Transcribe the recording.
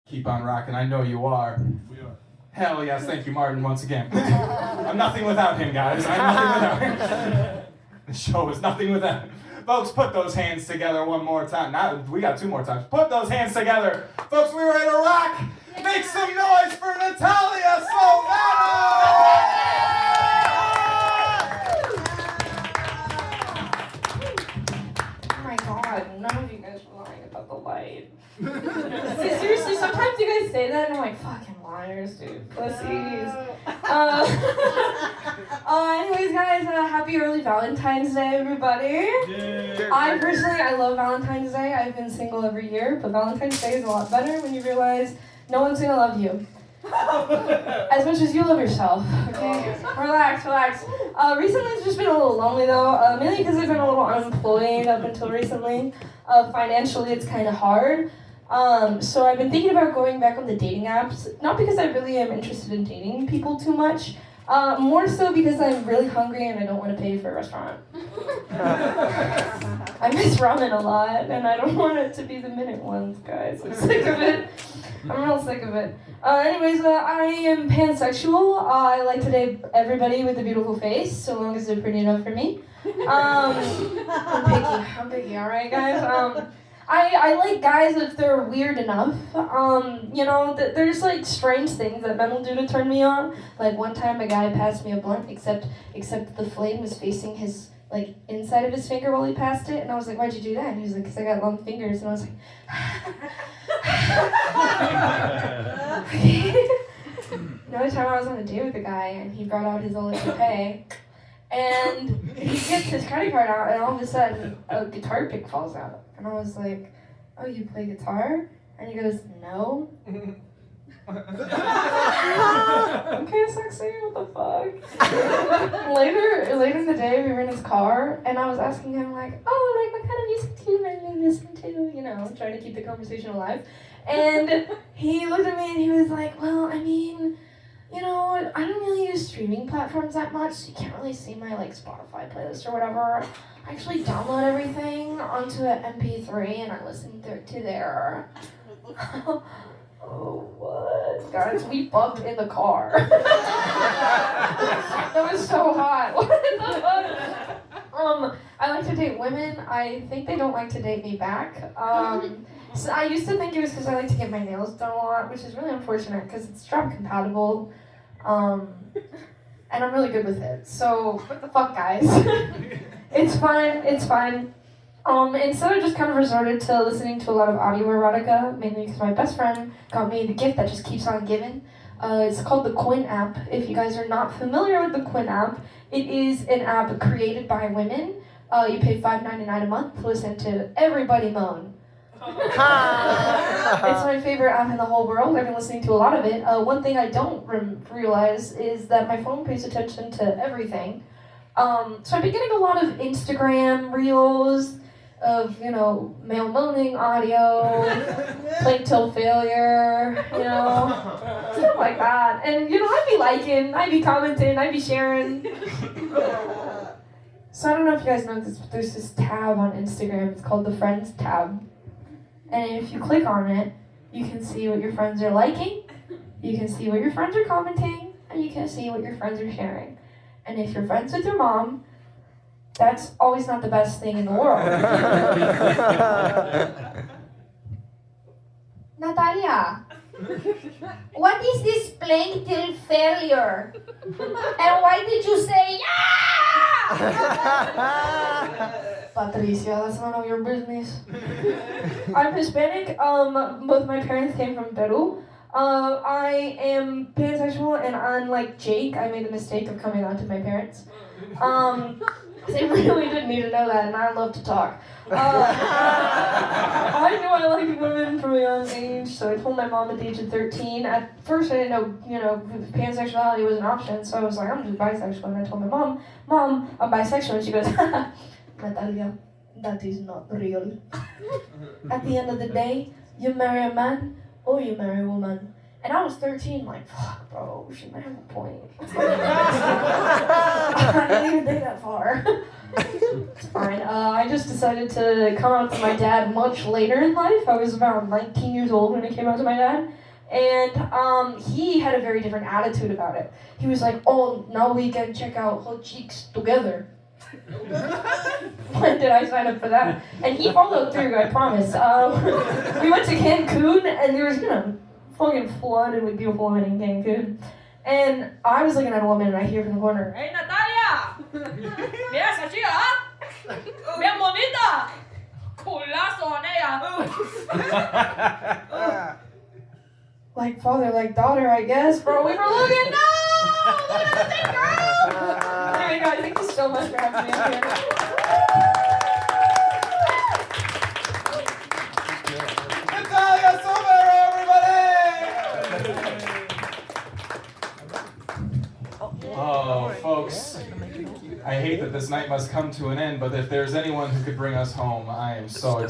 keep on rocking. I know you are. We are. Hell yes, thank you, Martin, once again. I'm nothing without him, guys. I'm nothing without him. The show is nothing without him. Folks, put those hands together one more time. We got two more times. Put those hands together. Folks, we're ready to rock. Yeah. Make some noise for Natalia Sovero! Oh my god, none of you guys were lying about the light. Seriously, sometimes you guys say that and I'm like, fucking liars, dude. Pussies. Anyways, guys, happy early Valentine's Day, everybody. Yeah. I love Valentine's Day. I've been single every year, but Valentine's Day is a lot better when you realize no one's gonna love you as much as you love yourself. Okay, relax. Recently it's just been a little lonely though, mainly because I've been a little unemployed up until recently. Financially, it's kind of hard. So I've been thinking about going back on the dating apps, not because I really am interested in dating people too much, more so because I'm really hungry and I don't want to pay for a restaurant. I miss ramen a lot and I don't want it to be the minute ones, guys. I'm sick of it. I'm real sick of it. Anyways, I am pansexual. I like to date everybody with a beautiful face, so long as they're pretty enough for me. I'm picky, alright guys? I like guys if they're weird enough. There's like strange things that men will do to turn me on. Like one time a guy passed me a blunt, except the flame was facing his like inside of his finger while he passed it, and I was like, why'd you do that? And he was like, 'cause I got long fingers, and I was like, Another time I was on a date with a guy, and he brought out his wallet to pay, and he gets his credit card out, and all of a sudden a guitar pick falls out, and I was like, oh, you play guitar? And he goes, no. Okay, sexy, what the fuck? Later in the day, we were in his car, and I was asking him, like, oh, like, what kind of music do you mainly listen to? You know, trying to keep the conversation alive. And he looked at me and he was like, well, I mean, you know, I don't really use streaming platforms that much, so you can't really see my, like, Spotify playlist or whatever. I actually download everything onto an MP3 and I listen to there. Oh, what? Guys, we fucked in the car. That was so hot. What the fuck? I like to date women. I think they don't like to date me back. So I used to think it was because I like to get my nails done a lot, which is really unfortunate because it's strap compatible. And I'm really good with it. So, what the fuck, guys? It's fine. Instead I just kind of resorted to listening to a lot of audio erotica, mainly because my best friend got me the gift that just keeps on giving. It's called the Quinn app. If you guys are not familiar with the Quinn app, it is an app created by women. You pay $5.99 a month to listen to everybody moan. It's my favorite app in the whole world. I've been listening to a lot of it. One thing I don't realize is that my phone pays attention to everything. So I've been getting a lot of Instagram reels of, you know, male moaning audio, playing till failure, you know, stuff like that. And, you know, I'd be liking, I'd be commenting, I'd be sharing. So I don't know if you guys know this, but there's this tab on Instagram. It's called the Friends tab. And if you click on it, you can see what your friends are liking, you can see what your friends are commenting, and you can see what your friends are sharing. And if you're friends with your mom, that's always not the best thing in the world. Natalia, what is this playing till failure? And why did you say yeah? Patricia, that's none of your business. I'm Hispanic. Both my parents came from Peru. I am pansexual, and unlike Jake, I made the mistake of coming on to my parents. They really didn't need to know that, and I love to talk. I knew I liked women from a young age, so I told my mom at the age of 13. At first, I didn't know, pansexuality was an option, so I was like, I'm just bisexual, and I told my mom, I'm bisexual, and she goes, Natalia, that is not real. At the end of the day, you marry a man, or you marry a woman. And I was 13, like, fuck, bro, shouldn't I have a point? I didn't even think that far. It's fine. I just decided to come out to my dad much later in life. I was about 19 years old when I came out to my dad. And he had a very different attitude about it. He was like, oh, now we can check out hot chicks together. When did I sign up for that? And he followed through, I promise. We went to Cancun, and there was, fucking flooded with beautiful women in Cancun. And I was looking at a woman, and I hear from the corner, Hey, Natalia! Mira esa chica, ¿ah? Bien bonita! Culazo con ella! like father, like daughter, I guess. Bro, we were looking, no! Look at the same girl! Anyway, guys, thank you so much for having me up here. Natalia, Sovero, everybody! Oh, folks, I hate that this night must come to an end, but if there's anyone who could bring us home, I am so excited.